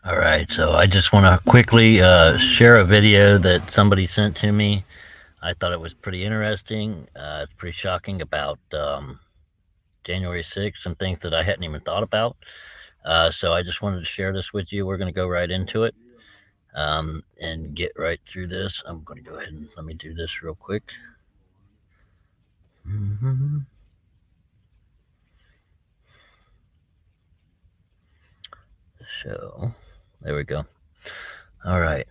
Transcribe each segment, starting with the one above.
All right, so I just want to quickly share a video that somebody sent to me. I thought it was pretty interesting. It's pretty shocking about January 6th, some things that I hadn't even thought about. So I just wanted to share this with you. We're going to go right into it and get right through this. I'm going to go ahead and let me do this real quick. Mm-hmm. So there we go. All right.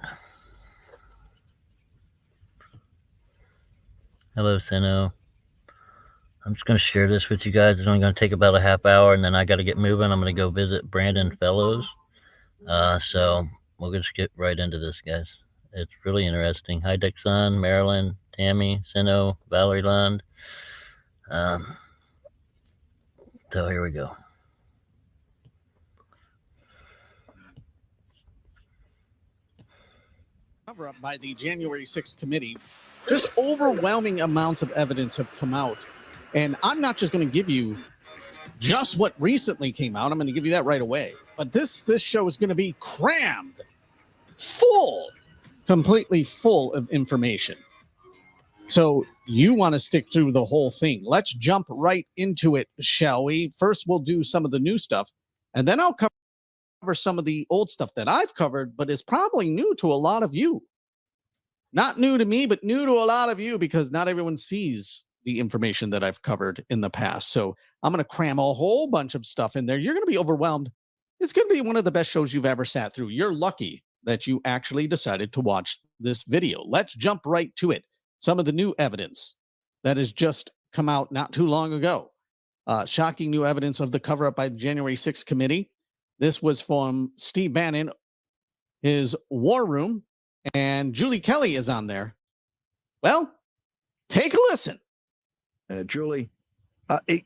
Hello, Sino. I'm just going to share this with you guys. It's only going to take about a half hour, and then I got to get moving. I'm going to go visit Brandon Fellows. So we'll just get right into this, guys. It's really interesting. Hi, Dixon, Marilyn, Tammy, Sino, Valerie Lund. Um, so here we go. Cover up by the January 6th committee. Just overwhelming amounts of evidence have come out. And I'm not just going to give you just what recently came out. I'm going to give you that right away. But this show is going to be crammed, full, completely full of information. So you want to stick through the whole thing. Let's jump right into it, shall we? First, we'll do some of the new stuff, and then I'll cover some of the old stuff that I've covered, but is probably new to a lot of you. Not new to me, but new to a lot of you because not everyone sees the information that I've covered in the past. So I'm going to cram a whole bunch of stuff in there. You're going to be overwhelmed. It's going to be one of the best shows you've ever sat through. You're lucky that you actually decided to watch this video. Let's jump right to it. Some of the new evidence that has just come out not too long ago. Shocking new evidence of the cover up by the January 6th committee. This was from Steve Bannon, his war room, and Julie Kelly is on there. Well, take a listen. Julie,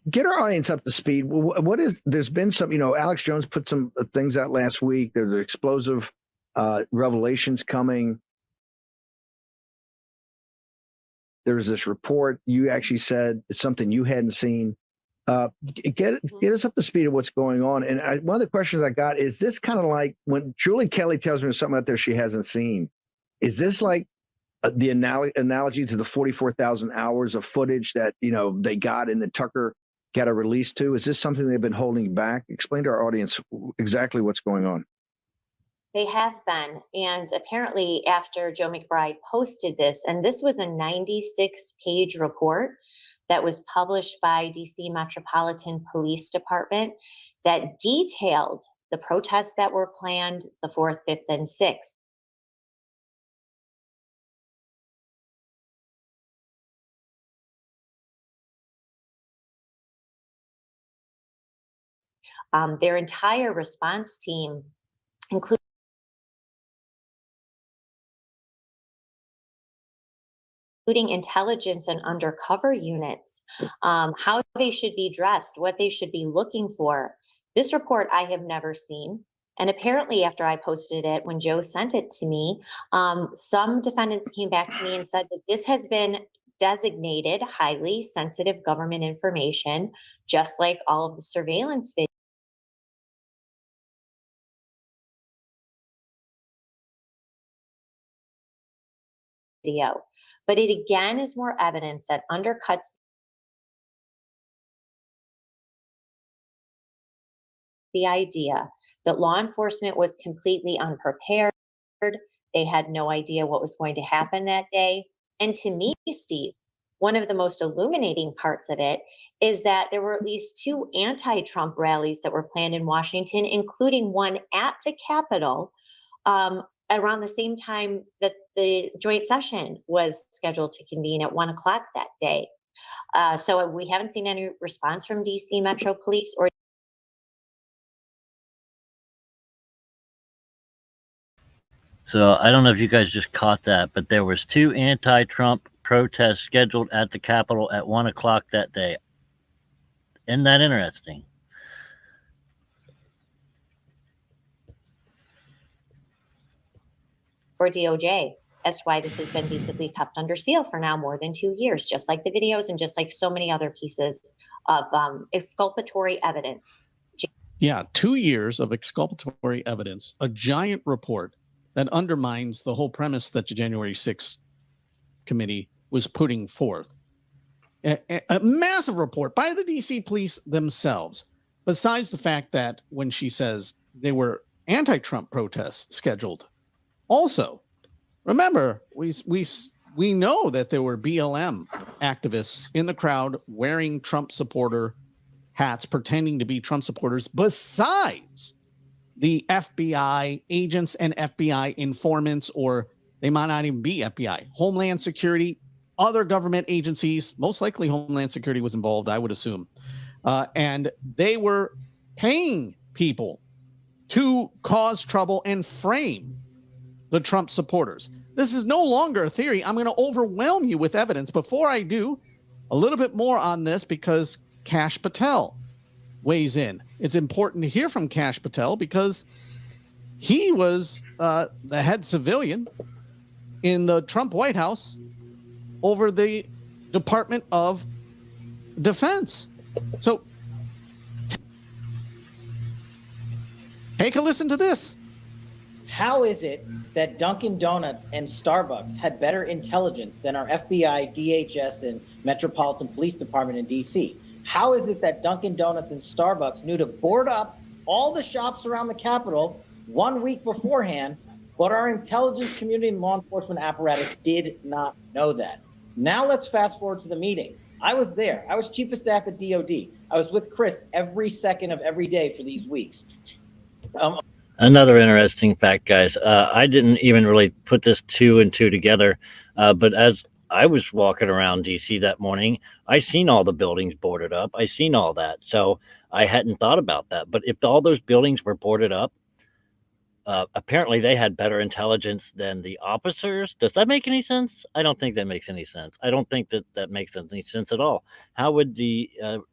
get our audience up to speed. What is, there's been some, Alex Jones put some things out last week. There's explosive revelations coming. There's this report. You actually said it's something you hadn't seen. Get us up to speed of what's going on. And one of the questions I got is this kind of like when Julie Kelly tells me something out there she hasn't seen, is this like the analogy to the 44,000 hours of footage that, they got and that Tucker got a release to? Is this something they've been holding back? Explain to our audience exactly what's going on. They have been. And apparently after Joe McBride posted this, and this was a 96-page report that was published by DC Metropolitan Police Department that detailed the protests that were planned the 4th, 5th, and 6th. Their entire response team, including intelligence and undercover units, how they should be dressed, what they should be looking for. This report I have never seen. And apparently after I posted it, when Joe sent it to me, some defendants came back to me and said that this has been designated highly sensitive government information, just like all of the surveillance video. But it again is more evidence that undercuts the idea that law enforcement was completely unprepared. They had no idea what was going to happen that day. And to me, Steve, one of the most illuminating parts of it is that there were at least 2 anti-Trump rallies that were planned in Washington, including one at the Capitol, around the same time that the joint session was scheduled to convene at 1:00 that day. So we haven't seen any response from DC Metro Police or. So I don't know if you guys just caught that, but there was 2 anti-Trump protests scheduled at the Capitol at 1:00 that day. Isn't that interesting? Or DOJ. That's why this has been basically kept under seal for now more than 2 years, just like the videos and just like so many other pieces of exculpatory evidence. Yeah, 2 years of exculpatory evidence, a giant report that undermines the whole premise that the January 6th committee was putting forth. A massive report by the DC police themselves, besides the fact that when she says they were anti-Trump protests scheduled. Also, remember, we know that there were BLM activists in the crowd wearing Trump supporter hats, pretending to be Trump supporters, besides the FBI agents and FBI informants, or they might not even be FBI, Homeland Security, other government agencies. Most likely Homeland Security was involved, I would assume. And they were paying people to cause trouble and frame the Trump supporters. This is no longer a theory. I'm going to overwhelm you with evidence. Before I do, a little bit more on this, because Kash Patel weighs in. It's important to hear from Kash Patel because he was the head civilian in the Trump White House over the Department of Defense. So take a listen to this. How is it that Dunkin' Donuts and Starbucks had better intelligence than our FBI, DHS, and Metropolitan Police Department in DC? How is it that Dunkin' Donuts and Starbucks knew to board up all the shops around the Capitol 1 week beforehand, but our intelligence community and law enforcement apparatus did not know that? Now let's fast forward to the meetings. I was there. I was chief of staff at DOD. I was with Chris every second of every day for these weeks. Another interesting fact, guys. I didn't even really put this 2 and 2 together, but as I was walking around DC that morning, I seen all the buildings boarded up. I seen all that, so I hadn't thought about that. But if all those buildings were boarded up, apparently they had better intelligence than the officers. Does that make any sense? I don't think that makes any sense. I don't think that makes any sense at all. How would the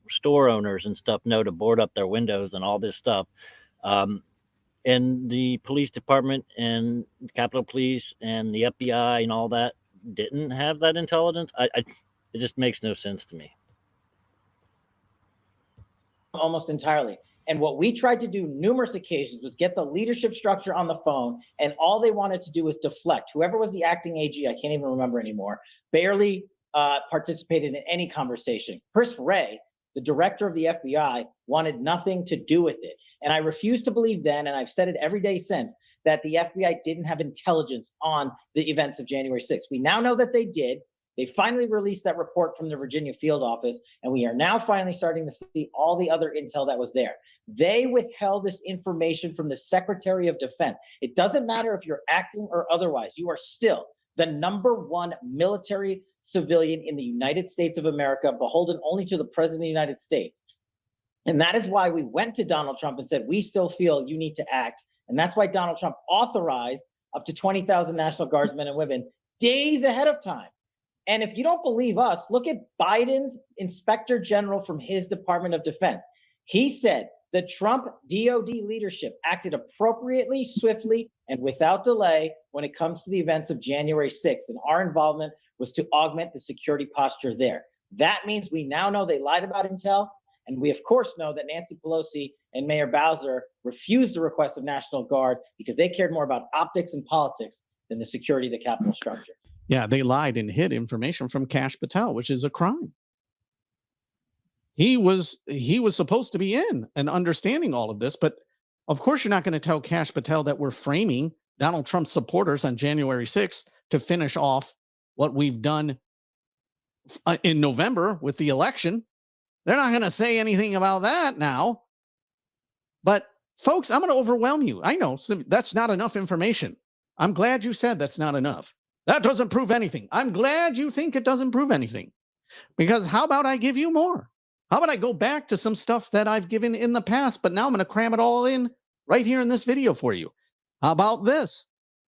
store owners and stuff know to board up their windows and all this stuff? And the police department and Capitol Police and the FBI and all that didn't have that intelligence. It just makes no sense to me. Almost entirely. And what we tried to do numerous occasions was get the leadership structure on the phone, and all they wanted to do was deflect. Whoever was the acting AG, I can't even remember anymore, barely participated in any conversation. Chris Wray, the director of the FBI, wanted nothing to do with it. And I refuse to believe then, and I've said it every day since, that the FBI didn't have intelligence on the events of January 6th. We now know that they did. They finally released that report from the Virginia field office, and we are now finally starting to see all the other intel that was there. They withheld this information from the Secretary of Defense. It doesn't matter if you're acting or otherwise, you are still the #1 military civilian in the United States of America, beholden only to the President of the United States. And that is why we went to Donald Trump and said, we still feel you need to act. And that's why Donald Trump authorized up to 20,000 National Guardsmen and women days ahead of time. And if you don't believe us, look at Biden's Inspector General from his Department of Defense. He said the Trump DOD leadership acted appropriately, swiftly, and without delay when it comes to the events of January 6th. And our involvement was to augment the security posture there. That means we now know they lied about intel. And we, of course, know that Nancy Pelosi and Mayor Bowser refused the request of National Guard because they cared more about optics and politics than the security of the Capitol structure. Yeah, they lied and hid information from Kash Patel, which is a crime. He was supposed to be in and understanding all of this, but of course you're not going to tell Kash Patel that we're framing Donald Trump supporters on January 6th to finish off what we've done in November with the election. They're not going to say anything about that now. But folks, I'm going to overwhelm you. I know that's not enough information. I'm glad you said that's not enough. That doesn't prove anything. I'm glad you think it doesn't prove anything. Because how about I give you more? How about I go back to some stuff that I've given in the past, but now I'm going to cram it all in right here in this video for you. How about this?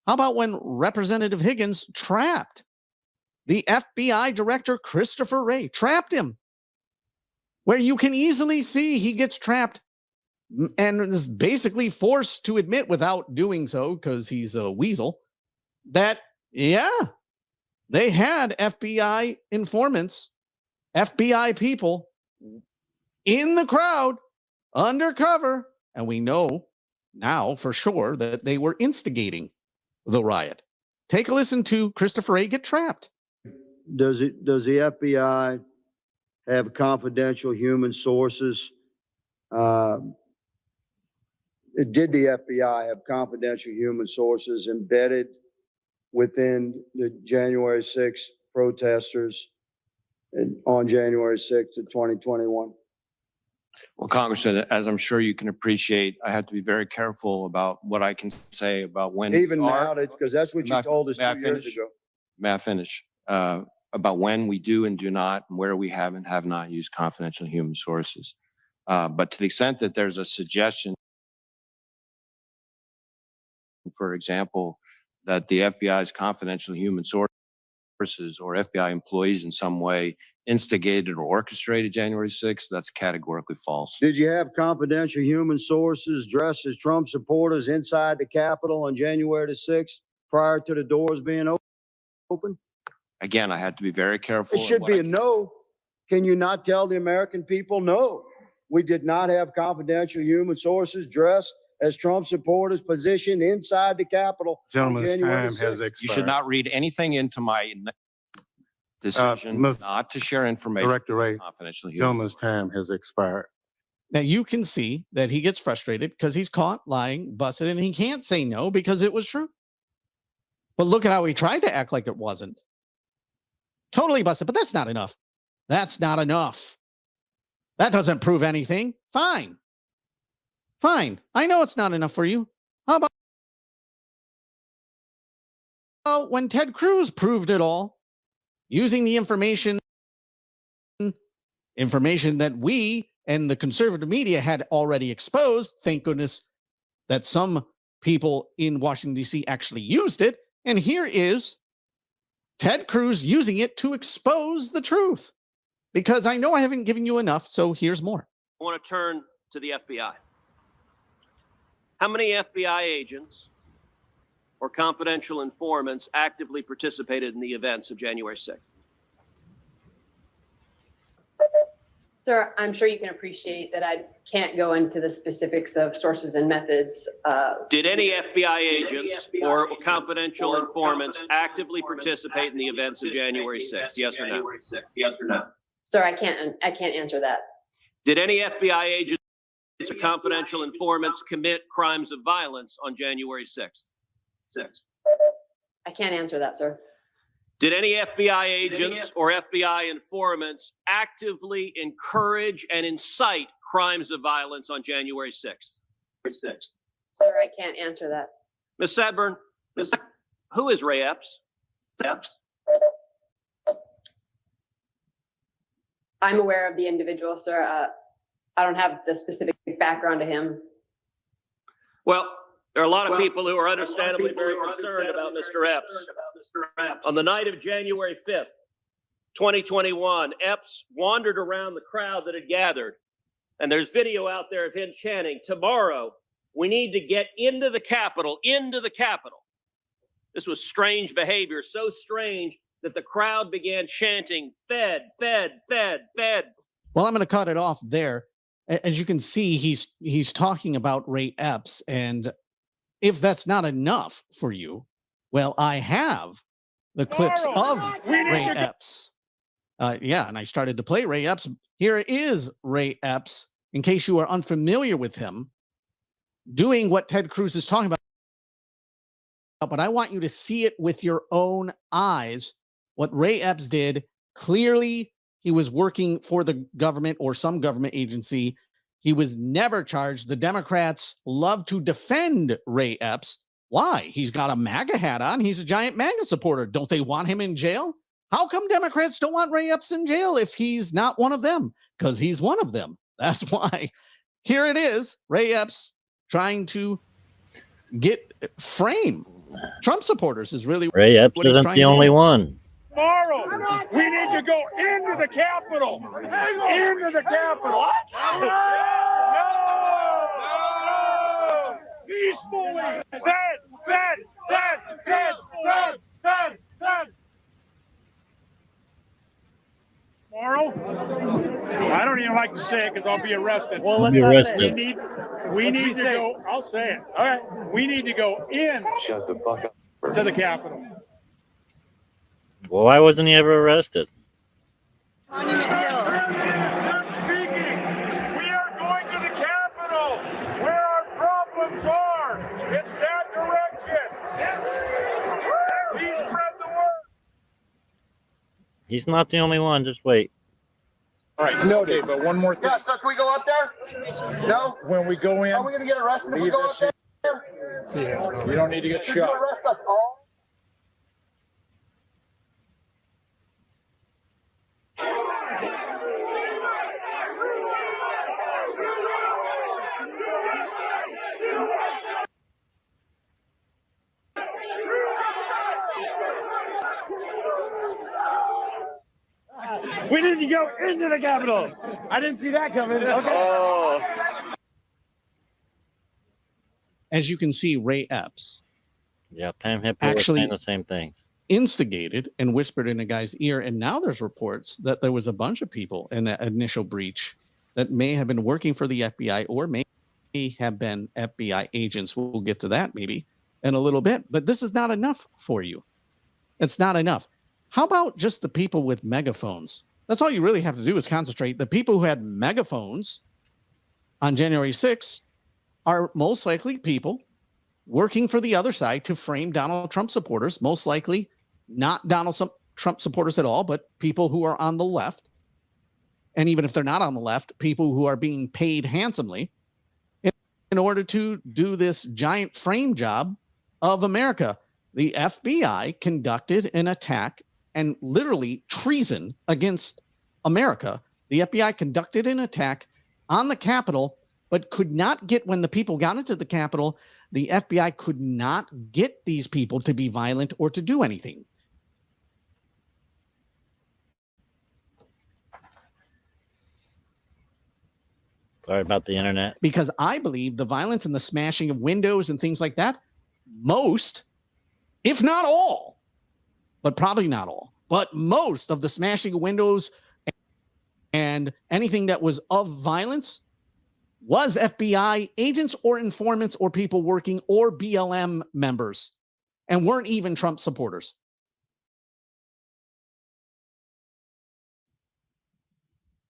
How about when Representative Higgins trapped the FBI director, Christopher Wray, trapped him, where you can easily see he gets trapped and is basically forced to admit without doing so, because he's a weasel, that, yeah, they had FBI informants, FBI people in the crowd, undercover, And we know now for sure that they were instigating the riot. Take a listen to Christopher A. get trapped. Does the FBI have confidential human sources? Did the FBI have confidential human sources embedded within the January 6th protesters on January 6th of 2021? Well, Congressman, as I'm sure you can appreciate, I have to be very careful about what I can say about when. Even now, because that's what you told us 2 years ago. May I finish? About when we do and do not, and where we have and have not used confidential human sources. But to the extent that there's a suggestion, for example, that the FBI's confidential human sources or FBI employees in some way instigated or orchestrated January 6th, that's categorically false. Did you have confidential human sources dressed as Trump supporters inside the Capitol on January the 6th prior to the doors being open? Again, I had to be very careful. It should be a no. Can you not tell the American people, no, we did not have confidential human sources dressed as Trump supporters positioned inside the Capitol? Gentleman's time has expired. You should not read anything into my decision not to share information. Director Ray, Confidential human. gentleman's time has expired. Now you can see that he gets frustrated because he's caught lying, busted, and he can't say no because it was true. But look at how he tried to act like it wasn't. Totally busted, but that's not enough. That's not enough. That doesn't prove anything. Fine. Fine. I know it's not enough for you. How about when Ted Cruz proved it all using the information that we and the conservative media had already exposed? Thank goodness that some people in Washington, D.C. actually used it. And here is Ted Cruz using it to expose the truth. Because I know I haven't given you enough, so here's more. I want to turn to the FBI. How many FBI agents or confidential informants actively participated in the events of January 6th? Sir, I'm sure you can appreciate that I can't go into the specifics of sources and methods. Did any FBI agents or confidential informants actively participate in the events of January 6th? Yes or no? Yes or no? Sir, I can't answer that. Did any FBI agents or confidential informants commit crimes of violence on January 6th? I can't answer that, sir. Did any FBI agents or FBI informants actively encourage and incite crimes of violence on January 6th? Sir, I can't answer that. Ms. Sadburn, who is Ray Epps? I'm aware of the individual, sir. I don't have the specific background to him. Well, there are a lot of people who are understandably very concerned about Mr. Epps. On the night of January 5th, 2021, Epps wandered around the crowd that had gathered. And there's video out there of him chanting, "Tomorrow, we need to get into the Capitol, into the Capitol." This was strange behavior, so strange that the crowd began chanting, "Fed, Fed, Fed, Fed." Well, I'm going to cut it off there. As you can see, he's talking about Ray Epps. And if that's not enough for you, well, I have the clips of Ray Epps. Yeah, and I started to play Ray Epps. Here is Ray Epps, in case you are unfamiliar with him, doing what Ted Cruz is talking about. But I want you to see it with your own eyes. What Ray Epps did, clearly he was working for the government or some government agency. He was never charged. The Democrats love to defend Ray Epps. Why? He's got a MAGA hat on. He's a giant MAGA supporter. Don't they want him in jail? How come Democrats don't want Ray Epps in jail if he's not one of them? Because he's one of them. That's why. Here it is, Ray Epps trying to frame Trump supporters is really Ray Epps what he's isn't trying the to only do. one. Tomorrow, we need to go into the Capitol. Into the Capitol. No! Peacefully. Fed. Tomorrow? I don't don't even like to say it because I'll be arrested. Well, You'll be arrested. We need to go. I'll say it. All right. We need to go in. Shut the fuck up. To the Capitol. Well, why wasn't he ever arrested? Stop speaking. We are going to the Capitol where our problems are. It's that direction. Please spread the word. He's not the only one. Just wait. All right. No, okay, but one more thing. Yeah, so can we go up there? No? When we go in, Are we going to get arrested if we go up there? yeah, you don't need to get Did you shot. arrest us all? We need to go into the Capitol. I didn't see that coming. Okay. Oh. As you can see, Ray Epps Yeah, Pam Hipper was Actually- saying the same thing. instigated and whispered in a guy's ear. And now there's reports that there was a bunch of people in that initial breach that may have been working for the FBI or may have been FBI agents. We'll get to that maybe in a little bit, but this is not enough for you. It's not enough. How about just the people with megaphones? That's all you really have to do is concentrate. The people who had megaphones on January 6th are most likely people working for the other side to frame Donald Trump supporters, most likely not Donald Trump supporters at all, but people who are on the left. And even if they're not on the left, people who are being paid handsomely in order to do this giant frame job of America. The FBI conducted an attack and literally treason against America. The FBI conducted an attack on the Capitol, but could not get, when the people got into the Capitol, the FBI could not get these people to be violent or to do anything. Sorry about the internet. Because I believe the violence and the smashing of windows and things like that, most, if not all, but probably not all, but most of the smashing of windows and anything that was of violence was FBI agents or informants or people working or BLM members and weren't even Trump supporters.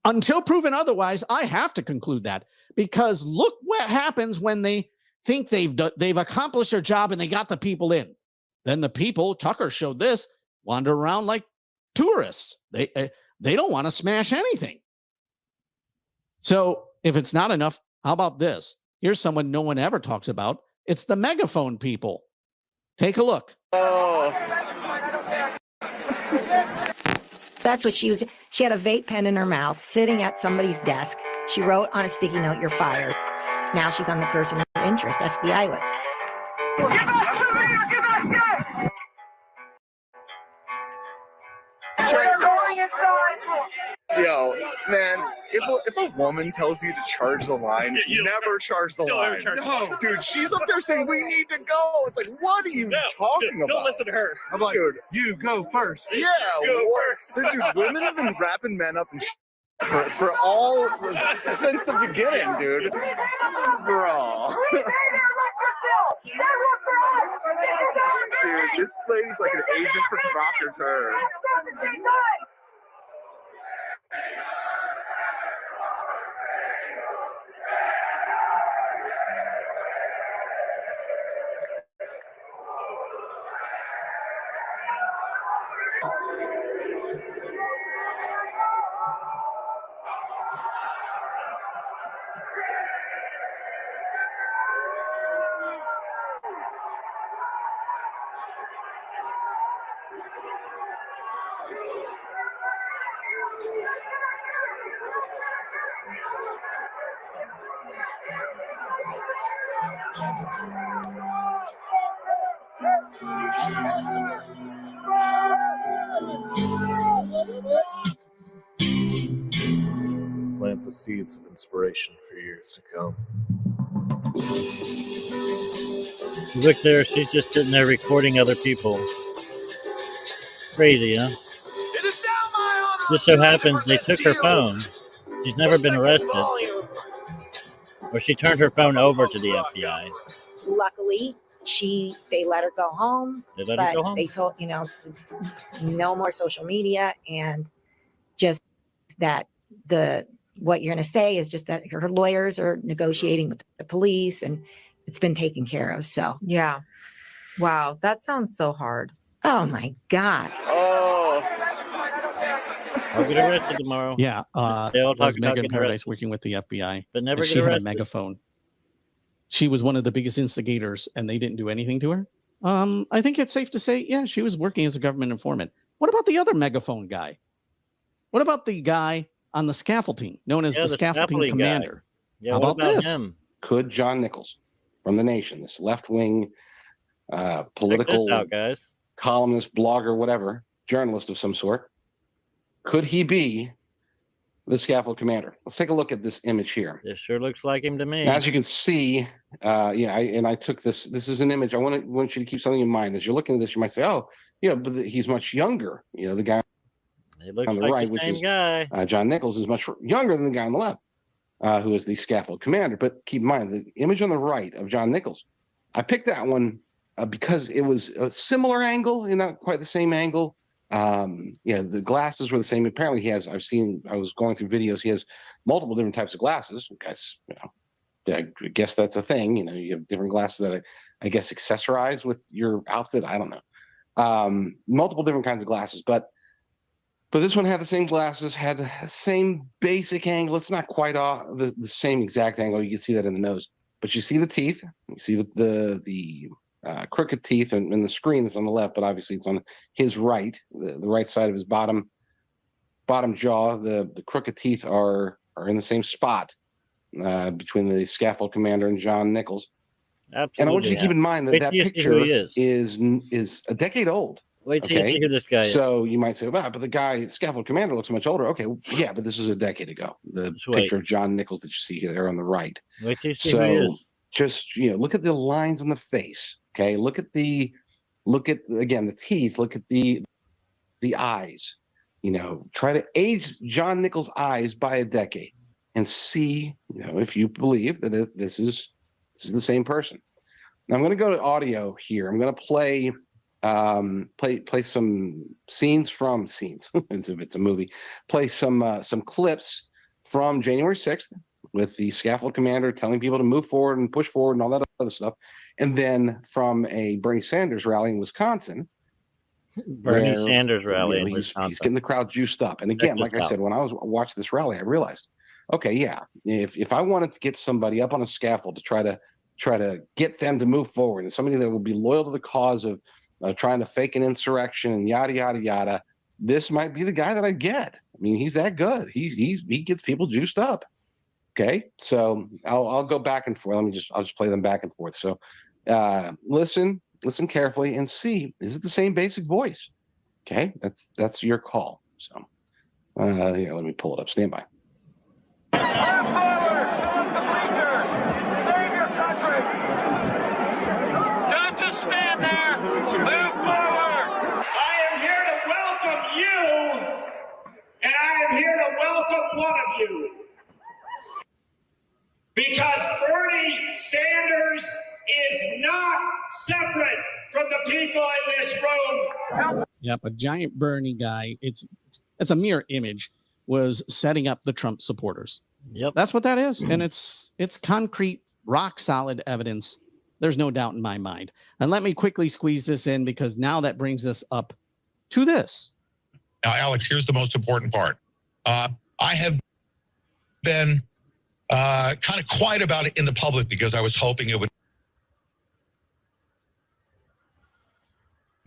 Until proven otherwise, I have to conclude that, because look what happens when they think they've accomplished their job and they got the people in. Then the people, Tucker showed this, wander around like tourists. They don't want to smash anything. So if it's not enough, how about this? Here's someone no one ever talks about. It's the megaphone people. Take a look. That's what she was. She had a vape pen in her mouth, sitting at somebody's desk. She wrote on a sticky note, "You're fired." Now she's on the person of interest FBI list. Yo, man, if a woman tells you to charge the line, you never charge the line. No, dude, she's up there saying we need to go. It's like, what are you talking about? Don't listen to her. I'm like, dude, you go first. Yeah, dude, women have been wrapping men up and for all since the beginning, dude. Bro. Dude, this lady's like an agent for provocateur. Plant the seeds of inspiration for years to come. Look there, she's just sitting there recording other people. Crazy, huh? It is now my honor. Just so happens they took her phone She's never been arrested. Or she turned her phone over to the FBI. Luckily, they let her go home. They let her go home? They told, no more social media, and just that what you're going to say is just that her lawyers are negotiating with the police, and it's been taken care of. So Yeah. Wow. That sounds so hard. oh my God. I'll get arrested tomorrow. Yeah. They all talk was about Megan getting Paradise arrested. working with the FBI, But never and get she had a arrested. megaphone. She was one of the biggest instigators, and they didn't do anything to her. I think it's safe to say, yeah, she was working as a government informant. What about the other megaphone guy? What about the guy on the scaffolding, known as the scaffolding commander? Yeah, How what about this? him? Could John Nichols from The Nation, this left-wing political Check this out, guys. columnist, blogger, whatever, journalist of some sort, could he be the scaffold commander? Let's take a look at this image here. This sure looks like him to me. As you can see, I took this. This is an image. I want you to keep something in mind. As you're looking at this, you might say, oh, yeah, but he's much younger. The guy on the right, which is John Nichols, is much younger than the guy on the left, who is the scaffold commander. But keep in mind, the image on the right of John Nichols, I picked that one because it was a similar angle, not quite the same angle. The glasses were the same. Apparently I was going through videos, he has multiple different types of glasses. Guys, I guess that's a thing. You have different glasses that I guess accessorize with your outfit. I don't know. Multiple different kinds of glasses, but this one had the same glasses, had the same basic angle. It's not quite the same exact angle. You can see that in the nose, but you see the teeth. You see the crooked teeth and the screen that's on the left, but obviously it's on his right, the right side of his bottom jaw. The crooked teeth are in the same spot between the scaffold commander and John Nichols. Absolutely. And I want you to keep in mind that picture is a decade old. Wait till you see who this guy is. So you might say, wow, but the guy, scaffold commander, looks much older. Okay, yeah, but this was a decade ago. The picture of John Nichols that you see there on the right. Wait till you see who he is. Just look at the lines on the face. Okay, look at again the teeth. Look at the eyes. Try to age John Nichols' eyes by a decade and see if you believe that this is the same person. Now I'm going to go to audio here. I'm going to play some scenes it's a movie. Play some clips from January 6th with the scaffold commander telling people to move forward and push forward and all that other stuff. And then from a Bernie Sanders rally in Wisconsin. Sanders rally in Wisconsin. He's getting the crowd juiced up. And again, like I said, when I was watching this rally, I realized, okay, yeah, if I wanted to get somebody up on a scaffold to try to get them to move forward, and somebody that would be loyal to the cause of trying to fake an insurrection and yada, yada, yada, this might be the guy that I get. I mean, he's that good. He gets people juiced up. Okay, so I'll go back and forth. I'll just play them back and forth. So listen carefully and see, is it the same basic voice? Okay, that's your call. So here, let me pull it up. Stand by. Don't just stand there. Move forward. I am here to welcome you, and I am here to welcome one of you. Because Bernie Sanders is not separate from the people in this room. Yep, a giant Bernie guy. It's a mirror image. Was setting up the Trump supporters. Yep, that's what that is, and it's concrete, rock solid evidence. There's no doubt in my mind. And let me quickly squeeze this in because now that brings us up to this. Now, Alex, here's the most important part. I have been kind of quiet about it in the public because I was hoping it would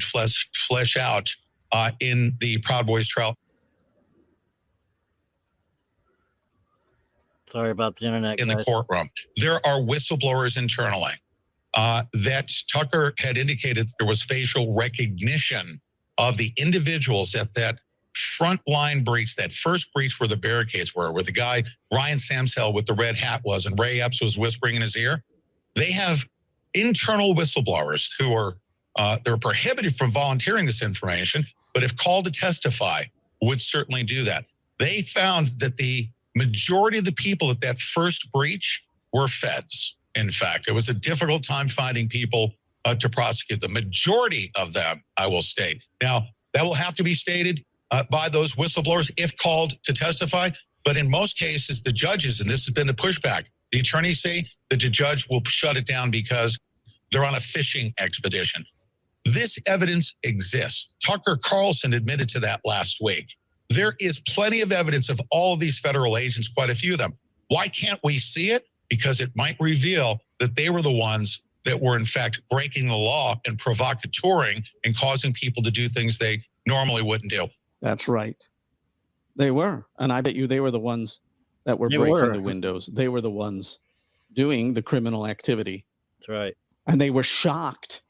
flesh out in the Proud Boys trial. Sorry about the internet. In the courtroom, there are whistleblowers internally. That Tucker had indicated there was facial recognition of the individuals at that frontline breach, that first breach where the barricades were, where the guy, Ryan Samsell with the red hat was, and Ray Epps was whispering in his ear. They have internal whistleblowers who are, they're prohibited from volunteering this information, but if called to testify, would certainly do that. They found that the Majority of the people at that first breach were feds. In fact, it was a difficult time finding people to prosecute. The majority of them, I will state. Now, that will have to be stated by those whistleblowers if called to testify. But in most cases, the judges, and this has been the pushback, the attorneys say that the judge will shut it down because they're on a fishing expedition. This evidence exists. Tucker Carlson admitted to that last week. There is plenty of evidence of all of these federal agents, quite a few of them. Why can't we see it? Because it might reveal that they were the ones that were, in fact, breaking the law and provocateuring and causing people to do things they normally wouldn't do. That's right. They were. And I bet you they were the ones that were breaking the windows. They were the ones doing the criminal activity. That's right. And they were shocked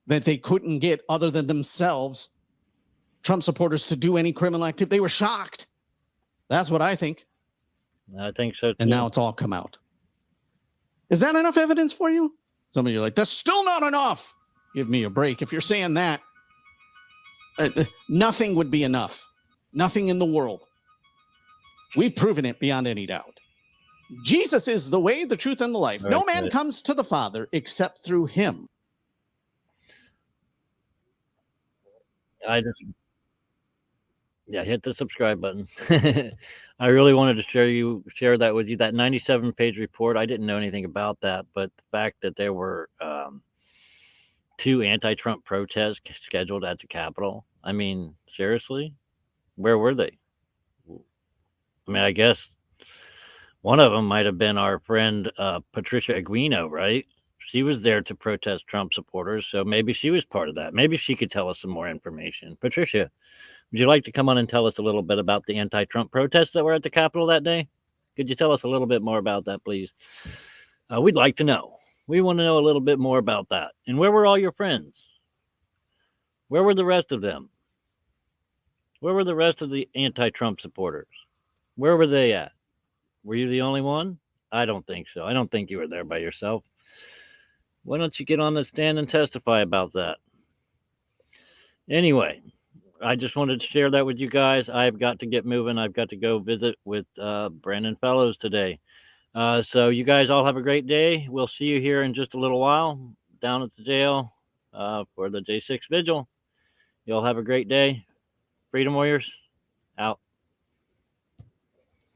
that they couldn't get, other than themselves, Trump supporters to do any criminal activity. They were shocked. That's what I think. I think so too. And now it's all come out. Is that enough evidence for you? Some of you are like, that's still not enough. Give me a break. If you're saying that, nothing would be enough. Nothing in the world. We've proven it beyond any doubt. Jesus is the way, the truth, and the life. No man comes to the Father except through him. Hit the subscribe button. I really wanted to share that with you. That 97-page report, I didn't know anything about that, but the fact that there were 2 anti-Trump protests scheduled at the Capitol. I mean, seriously? Where were they? I mean, I guess one of them might have been our friend Patricia Aguino, right? She was there to protest Trump supporters, so maybe she was part of that. Maybe she could tell us some more information. Patricia, would you like to come on and tell us a little bit about the anti-Trump protests that were at the Capitol that day? Could you tell us a little bit more about that, please? We'd like to know. We want to know a little bit more about that. And where were all your friends? Where were the rest of them? Where were the rest of the anti-Trump supporters? Where were they at? Were you the only one? I don't think so. I don't think you were there by yourself. Why don't you get on the stand and testify about that? Anyway, I just wanted to share that with you guys. I've got to get moving. I've got to go visit with Brandon Fellows today. So you guys all have a great day. We'll see you here in just a little while down at the jail for the J6 Vigil. You all have a great day. Freedom Warriors.